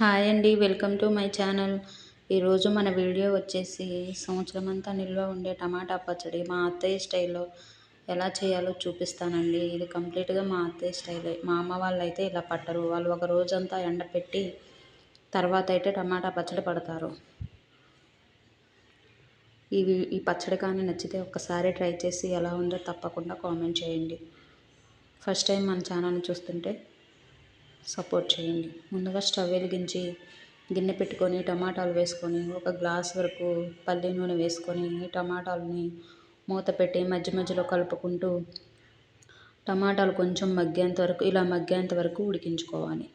Hi అండి, welcome to my channel. ఈరోజు మన వీడియో వచ్చేసి సంవత్సరం అంతా నిల్వ ఉండే టమాటా పచ్చడి మా అత్తయ్య స్టైల్లో ఎలా చేయాలో చూపిస్తానండి. ఇది కంప్లీట్గా మా అత్తయ్య స్టైలే. మా అమ్మ వాళ్ళు అయితే ఇలా పట్టరు. వాళ్ళు ఒక రోజంతా ఎండపెట్టి తర్వాత అయితే టమాటా పచ్చడి పడతారు. ఈ పచ్చడి కానీ నచ్చితే ఒక్కసారి ట్రై చేసి ఎలా ఉందో తప్పకుండా కామెంట్ చేయండి. ఫస్ట్ టైం మన ఛానల్ని చూస్తుంటే సపోర్ట్ చేయండి. ముందుగా స్టవ్ వెలిగించి గిన్నె పెట్టుకొని టమాటాలు వేసుకొని ఒక గ్లాస్ వరకు పల్లి నూనె వేసుకొని టమాటాలని మూత పెట్టి మధ్య మధ్యలో కలుపుకుంటూ టమాటాలు కొంచెం మగ్గేంత వరకు ఉడికించుకోవాలి.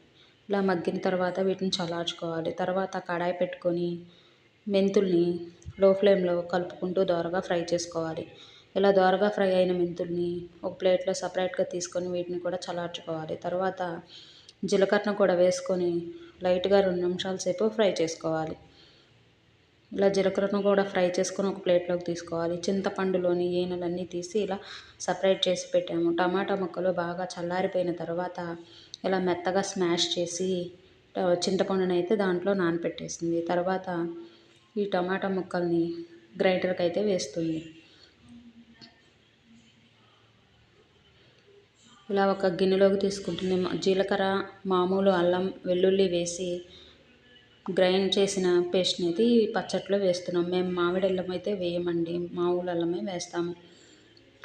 ఇలా మగ్గిన తర్వాత వీటిని చల్లార్చుకోవాలి. తర్వాత కడాయి పెట్టుకొని మెంతుల్ని లో ఫ్లేమ్లో కలుపుకుంటూ దోరగా ఫ్రై చేసుకోవాలి. ఇలా దోరగా ఫ్రై అయిన మెంతుల్ని ఒక ప్లేట్లో సపరేట్గా తీసుకొని వీటిని కూడా చల్లార్చుకోవాలి. తర్వాత జీలకర్ర కూడా వేసుకొని లైట్గా 2 నిమిషాల సేపు ఫ్రై చేసుకోవాలి. ఇలా జీలకర్రను కూడా ఫ్రై చేసుకొని ఒక ప్లేట్లోకి తీసుకోవాలి. చింతపండులోని ఈనెలన్నీ తీసి ఇలా సపరేట్ చేసి పెట్టాము. టమాటా ముక్కలు బాగా చల్లారిపోయిన తర్వాత ఇలా మెత్తగా స్మాష్ చేసి చింతపండుని అయితే దాంట్లో నానపెట్టేసింది. తర్వాత ఈ టమాటా ముక్కల్ని గ్రైండర్కి అయితే వేస్తుంది. ఇలా ఒక గిన్నెలోకి తీసుకుంటుంది. జీలకర్ర, మామూలు అల్లం, వెల్లుల్లి వేసి గ్రైండ్ చేసిన పేస్ట్ని అయితే ఈ పచ్చట్లో వేస్తున్నాం. మేము మామిడి అల్లం అయితే వేయమండి, మామూలు అల్లమే వేస్తాము.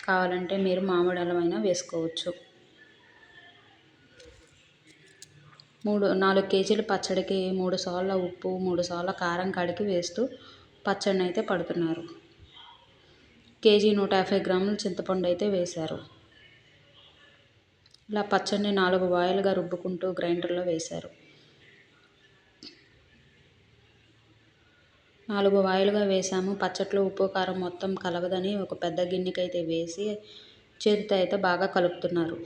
కావాలంటే మీరు మామిడి అల్లం అయినా వేసుకోవచ్చు. 4 కేజీల పచ్చడికి 3 సార్ల ఉప్పు, 3 సార్ల కారం కడిగి వేస్తూ పచ్చడిని అయితే పడుతున్నారు. కేజీ 150 గ్రాముల చింతపండు అయితే వేశారు. ఇలా పచ్చడిని 4 వాయిలుగా రుబ్బుకుంటూ గ్రైండర్లో వేశారు. 4 వాయిలుగా వేసాము. పచ్చట్లో ఉప్పు కారం మొత్తం కలవదని ఒక పెద్ద గిన్నెకి అయితే వేసి చేతితో అయితే బాగా కలుపుతున్నారు.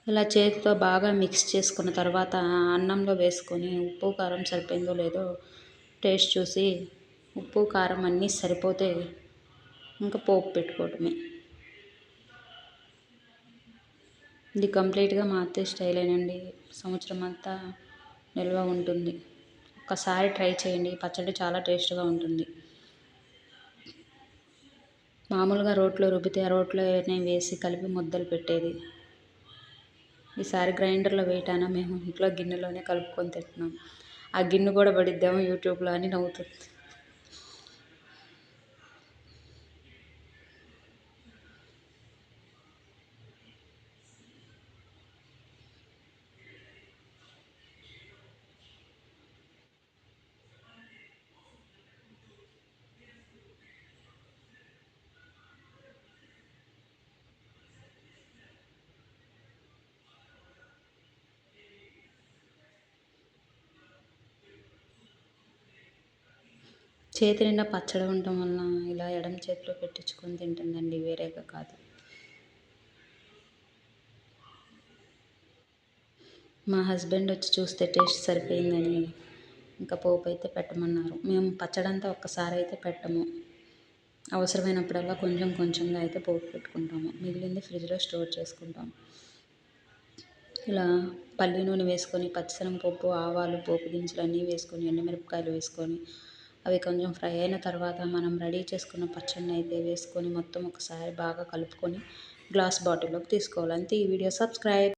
ఇలా చేతితో బాగా మిక్స్ చేసుకున్న తర్వాత అన్నంలో వేసుకొని ఉప్పు కారం సరిపోయిందో లేదో టేస్ట్ చూసి ఉప్పు కారం అన్నీ సరిపోతే ఇంకా పోపు పెట్టుకోవటమే. ఇది కంప్లీట్గా మా అత్తయ్య స్టైలేనండి. సంవత్సరం అంతా నిల్వ ఉంటుంది. ఒక్కసారి ట్రై చేయండి. పచ్చడి చాలా టేస్ట్గా ఉంటుంది. మామూలుగా రోట్లో రుబ్బితే ఆ రోట్లోనే వేసి కలిపి ముద్దలు పెట్టేది. ఈసారి గ్రైండర్లో వేయటాన మేము ఇంట్లో గిన్నెలోనే కలుపుకొని తింటున్నాం. ఆ గిన్నె కూడా పడిద్దాము యూట్యూబ్లో అని నవ్వుతుంది. చేతి నిండా పచ్చడి ఉండటం వలన ఇలా ఎడమ చేతిలో పెట్టించుకొని తింటుందండి, వేరేగా కాదు. మా హస్బెండ్ వచ్చి చూస్తే టేస్ట్ సరిపోయిందని ఇంకా పోపు అయితే పెట్టమన్నారు. మేము పచ్చడంతా ఒక్కసారి అయితే పెట్టము. అవసరమైనప్పుడల్లా కొంచెం కొంచెంగా అయితే పోపు పెట్టుకుంటాము. మిగిలింది ఫ్రిడ్జ్లో స్టోర్ చేసుకుంటాము. ఇలా పల్లి నూనె వేసుకొని పచ్చిశనగపప్పు, ఆవాలు, పోపు దినుసులు అన్నీ వేసుకొని ఎండుమిరపకాయలు వేసుకొని అవి కొంచెం ఫ్రై అయిన తర్వాత మనం రెడీ చేసుకున్న పచ్చడిని అయితే వేసుకొని మొత్తం ఒకసారి బాగా కలుపుకొని గ్లాస్ బాటిల్లోకి తీసుకోవాలి. అంతే. ఈ వీడియో సబ్స్క్రైబ్.